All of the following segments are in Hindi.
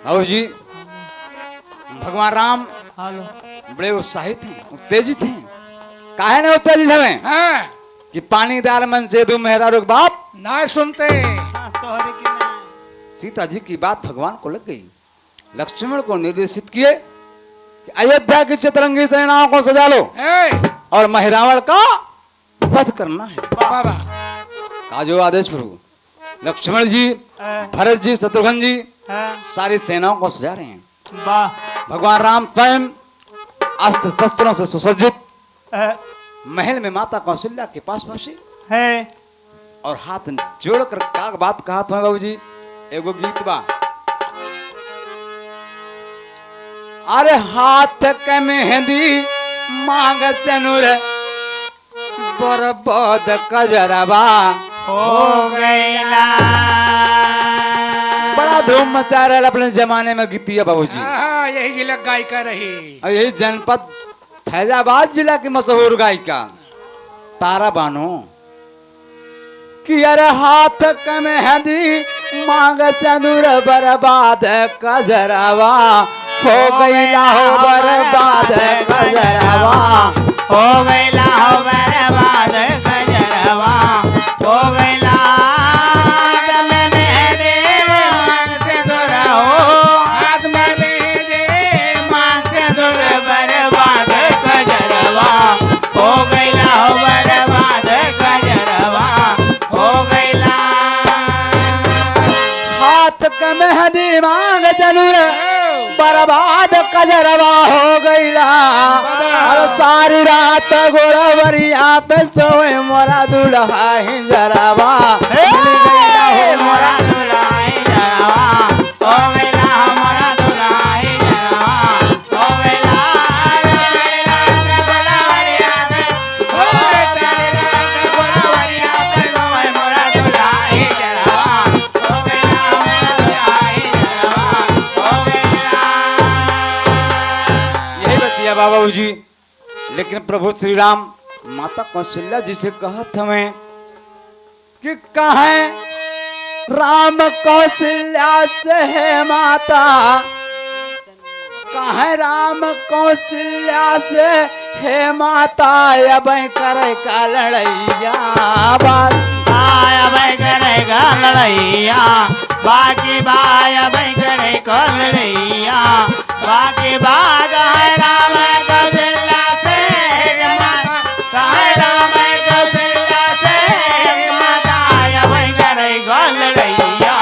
और जी भगवान राम हेलो बड़े उत्साहित हैं, उत्तेजित हैं। काहे ना उत्तेजित हमें हाँ, कि पानी दाल मन से दू मेहरा रुक बाप ना सुनते। तोहरे के ना सीता जी की बात भगवान को लग गई। लक्ष्मण को निर्देशित किए कि अयोध्या की चतुरंगी सेनाओं को सजा लो ए, और महिरावण का वध करना है। बाबा का जो आदेश प्रभु। लक्ष्मण जी, भरत जी, शत्रुघ्न जी सारी सेनाओं को सजा रहे हैं। वाह भगवान राम स्वयं अस्त्र शस्त्रों से सुसज्जित महल में माता कौशल्या के पास पहुंचे है और हाथ जोड़कर का बात कहा था बाबू जी। एगो गीत बा, अरे हाथ के मेहंदी मांग सनुर बरबद कजरबा हो गया बड़ा धूम मचा रहा है अपने जमाने में गीतिया बाबू जी। हाँ, यही जिला गायिका रही। और यही जनपद फैजाबाद जिला की मशहूर गायिका तारा बानो कि अरे हाथ के मेहंदी मांग चंदूर बर्बाद कजरवा हो गईला हो बर्बाद कजरवा हो गईला हो बर्बाद कजरवा हो गईला दम में देव मांग से दूर हो हाथ में भेजे मांग से दूर बर्बाद कजरवा हो गईला हो बर्बाद कजरवा हो गईला हाथ के मेहंदी मांग चंदूर बर्बाद कजरवा हो गईला और सारी रात गोड़वरिया पे सोए मोरा दुल्हा हिजरवा मिल गईला हो मोरा दुल्हाई जरवा हो गईला मोरा दुल्हाई जरवा हो गईला गोलावरिया पे हो गोलावरिया पे सोए मोरा दुल्हाई जरवा हो गईला मोरा दुल्हाई जरवा हो गईला। यही बतिया बाबा जी। लेकिन प्रभु श्री राम माता कौशल्या जी से कहत हमें कि कहे राम कौशल्या से है माता, कहे राम कौशल्या से है माता अब करे का लड़ैया बात आया भाई करेगा लड़ैया बाकी भाई भाई करेगा लड़ैया बाकी बाग है राम कौशल्या से माता है राम कौशल्या से माता आया भाई करेगा लड़ैया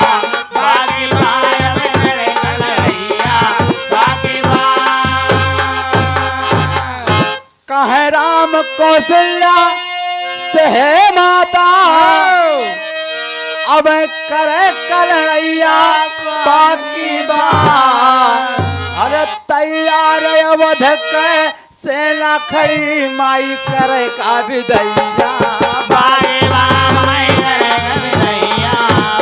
बाकी भाई भाई करेगा लड़ैया बाकी कहे राम कौशल्या से है माता अब करे कलड़ैया बाकी बात अरे तैयार अवध के सेना खड़ी माई करे का विदैया बागे माई करेगा विदैया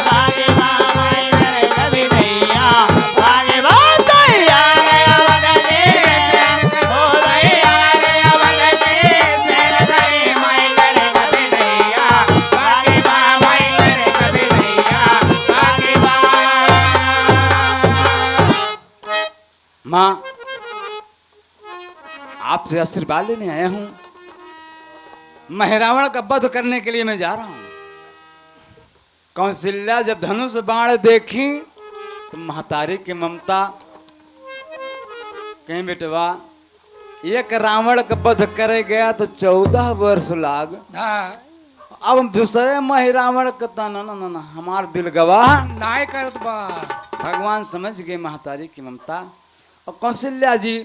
बागे माई करेगा विदैया बागे तैयार अवध के हो तैयार अवध के सेना खड़ी माई करेगा विदैया बागे माई करेगा विदैया बागे माँ आपसे आशीर्वाद लेने आया हूं। महिरावण का वध करने के लिए मैं जा रहा हूं। कौशल्या जब धनुष बाण देखी तो महतारी की ममता कहीं बेटवा एक रावण का वध करे गया तो 14 वर्ष लाग। हाँ, अब दूसरे महिरावण का ना हमार दिल गवाह नाय करत बा। भगवान समझ गए महतारी की ममता। और कौशल्या जी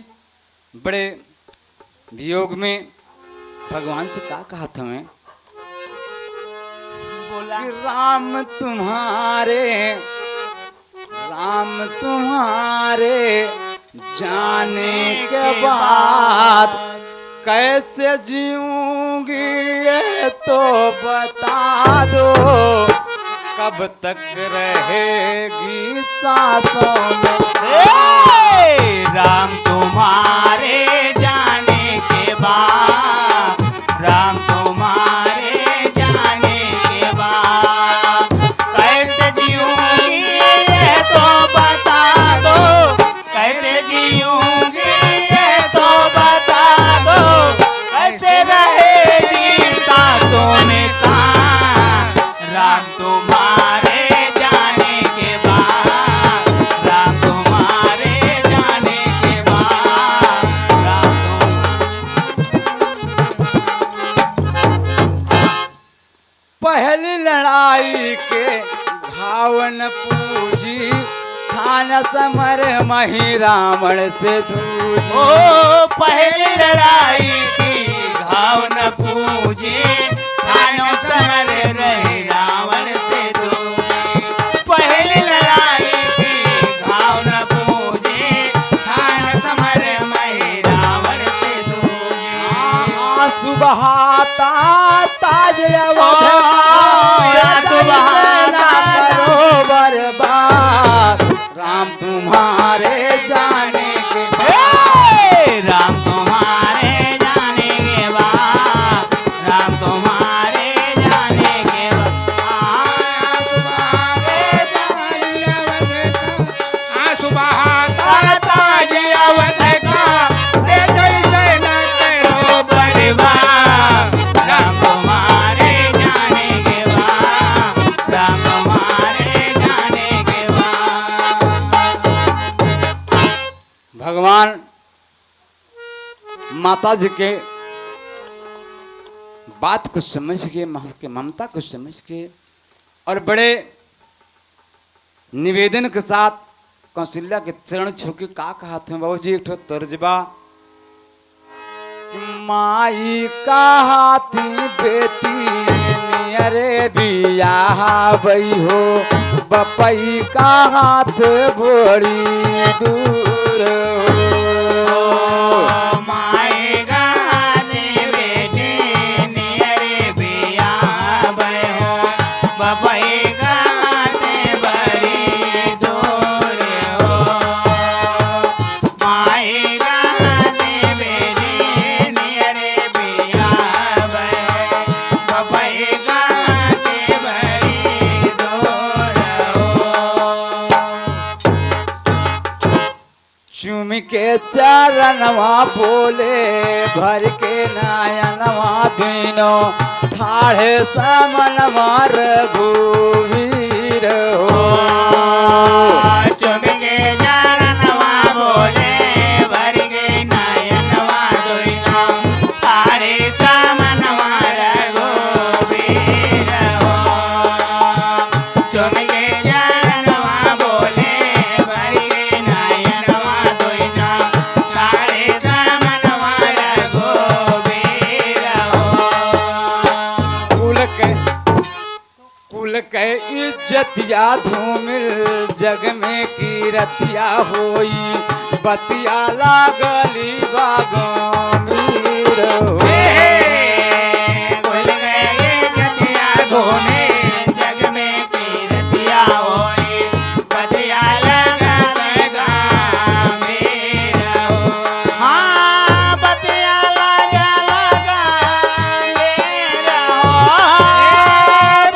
बड़े वियोग में भगवान से क्या कहा था मैं बोला कि राम तुम्हारे जाने के बाद कैसे जीऊंगी ये तो बता दो कब तक रहेगी सांसों में राम तुम्हारे जाने के बाद राम तुम्हारे जाने के बाद कैसे जीऊंगी ये तो बता दो ठान समर मही रावण से दूजी। ओ पहली लड़ाई थी घाव न पूजे ठानो समर रहे रावण से दूजी। पहली लड़ाई थी घाव न पूजे ठान समर मही रावण से दूजी। सुबहाता ताज अवध सुबहाता करो बर्बाद राम तुम्हारे जाने के राम तुम्हारे जाने के बाद राम तुम्हारे जाने के बाद तुम्हारे ताज अवध का रे जय जय न करो बर्बाद राम तुम्हारे जाने के बाद राम तुम्हारे जाने के बाद। भगवान माता जी के बात को समझ के के ममता को समझ के और बड़े निवेदन के साथ कौशल्या के चरण छू के का कहा थे बाबू जी एक ठो तर्जबा माई का हाथी बेटी नियरे बिया बई हो बपई का हाथ बड़ी दूर हो। माए गाने बेटे नियरे बिया भयो बपई गाने बड़ी दूर हो। माए गाने बेटे नियरे बिया भयो बपई गाने बड़ी दूर हो। चूम के चरणवा बोले भर के नयनवा दीनो ठाढ़े समनवा रघुवीर हो। चुमके चरणवा बोले भर के नयनवा दुइनो ठाढ़े समनवा रघुवीर हो। चुमके चरणवा बोले भर के नयनवा दुइनो ठाढ़े समनवा रघुवीर हो। कुल के इज्जतिया धूमिल जग में कीरतिया होई बतिया लागली बागमीर हो। खुल गए गतिया धोने जग में कीरतिया होई बतिया लगा मेरा हो। हाँ बतिया लगा मेरा हो।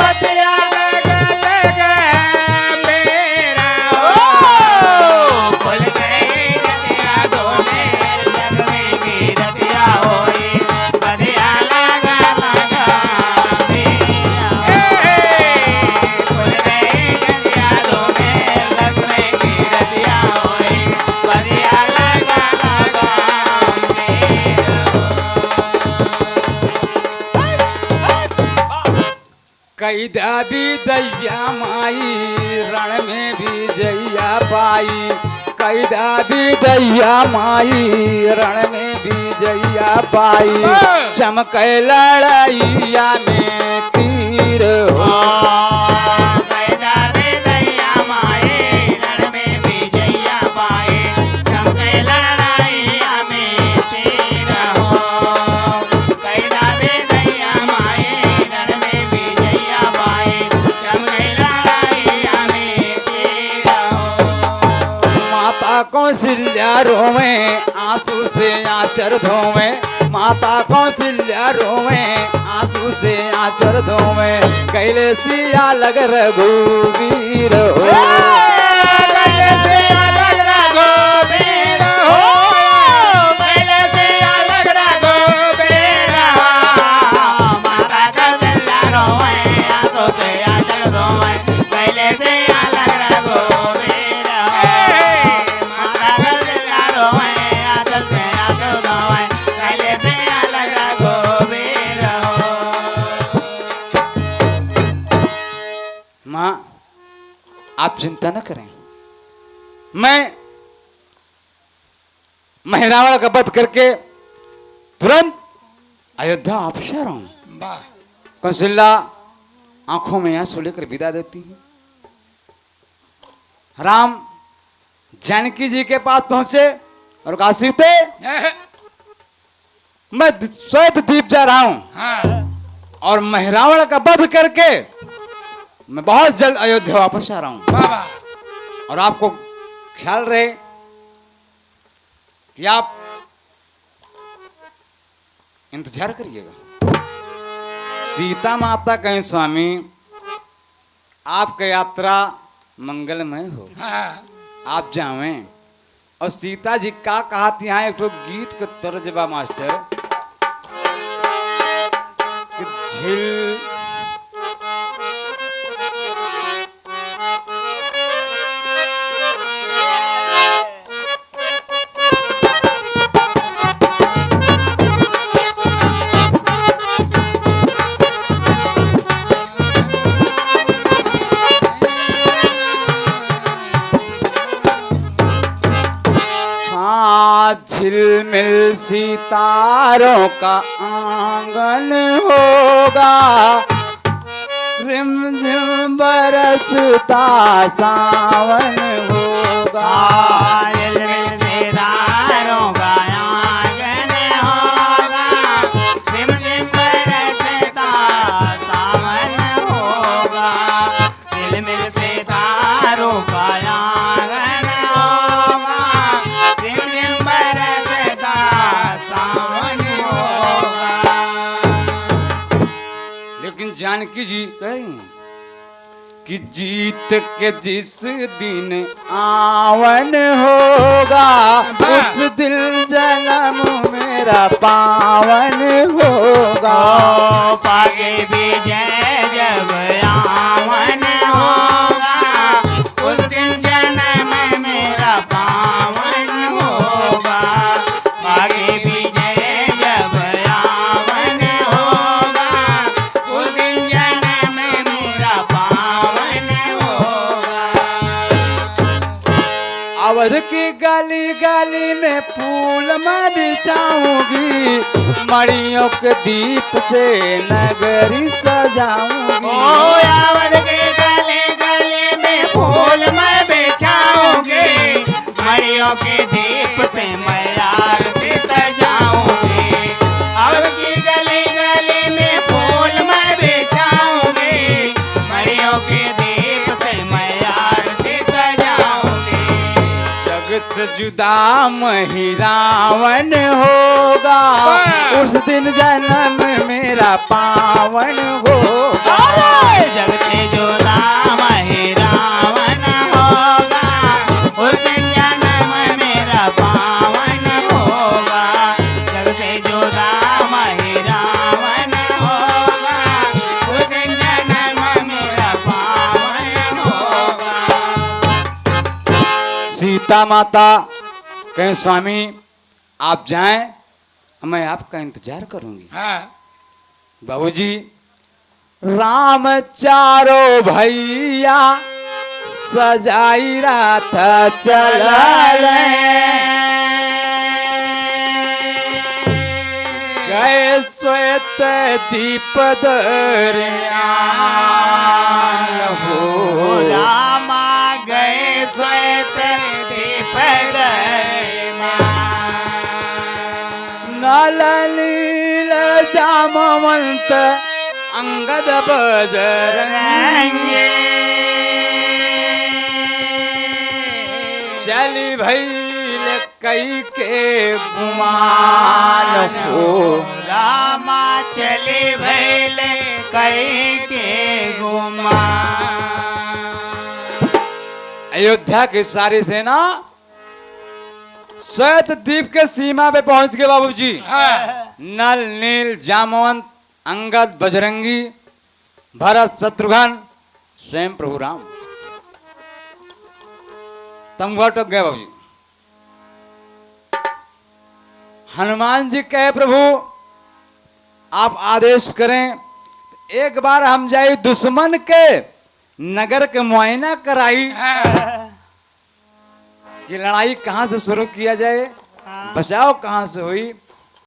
बतिया लगा मेरा हो। खुल गए गतिया धोने जग में कीरतिया होई बतिया लगा मेरा हो। खुल गए गतिया धोने जग में कीरतिया होई बतिया लगा कैदा भी दैया माई रण में भी जैया पाई कैदा भी दैया माई रण में भी जैया पाई चमके लड़ाइया में तीर हो। कैदा रे दैया माए रण में विजया पाए चमके लड़ाइया में तेरा हो। कैदा रे दैया माए रण में विजया पाए चमके लड़ाइया में तेरा हो। माता कौशल्या रोवे आंसू से आचर धोवे माता कौशल्या रोवे आंसू से आचर धोवे कैले सिया लग रघुवीर हो। कैले से अलग रघुवीर हो। कैले से अलग रघुवीर हो। माता कौशल्या रोवे आंसू से आचर धोवे कैले से अलग रघुवीर हो। माता कौशल्या रोवे आंसू से आचर धोवे कैले से अलग रघुवीर हो। माँ आप चिंता न करें मैं महिरावण का वध करके तुरंत अयोध्या वापस आ रहा हूं। वाह कौशल्या आंखों में आंसू लेकर विदा देती है। राम जानकी जी के पास पहुंचे और कहा सीते मैं श्वेत द्वीप जा रहा हूं हाँ और महिरावण का वध करके मैं बहुत जल्द अयोध्या वापस आ रहा हूं। वाह वाह और आपको ख्याल रहे कि आप इंतजार करिएगा। सीता माता कहें स्वामी आपका यात्रा मंगलमय हो, हाँ आप जावें। और सीता जी का कहती यहाँ एक तो गीत का तर्जबा मास्टर कि झिल झिलमिल सितारों का आंगन होगा, रिमझिम बरसता सावन होगा। झिलमिल सितारों का आंगन होगा, रिमझिम बरसता सावन होगा। झिलमिल सितारों का आंगन होगा, रिमझिम बरसता सावन होगा। लेकिन जानकी जी कह रही हैं कि जीत के जिस दिन आवन होगा, उस दिन जन्म मेरा पावन होगा। पागे विजय जब आवन होगा, उस दिन जन्म मेरा पावन होगा। पागे विजय जब आवन होगा, उस दिन जन्म मेरा पावन होगा। अवध की गली गली में फूल मैं बिछाऊंगी, मड़ियों के दीप से नगरी सजाऊंगी। यावत के गले गले में फूल मैं बिछाऊंगी, मड़ियों के दीप से मैं आरती सजाऊंगी। आवत की गली गली में फूल मैं बिछाऊंगी, मड़ियों के दीप से मैं आरती सजाऊंगी। जग से जुदा महिरावन होगा, उस दिन जन्म मेरा पावन होगा। जग से जुदा महिरावन होगा, उस दिन जन्म मेरा पावन होगा। जग से जुदा महिरावन होगा, उस दिन जन्म मेरा पावन होगा। सीता माता कहें स्वामी आप जाएं, मैं आपका इंतजार करूंगी। हाँ बाबूजी राम चारो भैया सजाई रात चलल, गए श्वेत दीप दरमियान हो। रामा गए श्वेत दीप दरमियान। नल नील जामवंत अंगद बजरंगी, चली भैल कई के गुमान हो। रामा चले भैल कई के गुमा। अयोध्या की सारी सेना श्वेत द्वीप के सीमा पे पहुंच गए बाबूजी। हाँ नल नील जामवंत अंगद बजरंगी भरत शत्रुघ्न स्वयं प्रभु राम तमघा टक गए बाबूजी। हनुमान जी कहे प्रभु आप आदेश करें, एक बार हम जाए दुश्मन के नगर के मुआयना कराई। कि लड़ाई कहाँ से शुरू किया जाए, हाँ। बचाव कहाँ से हुई।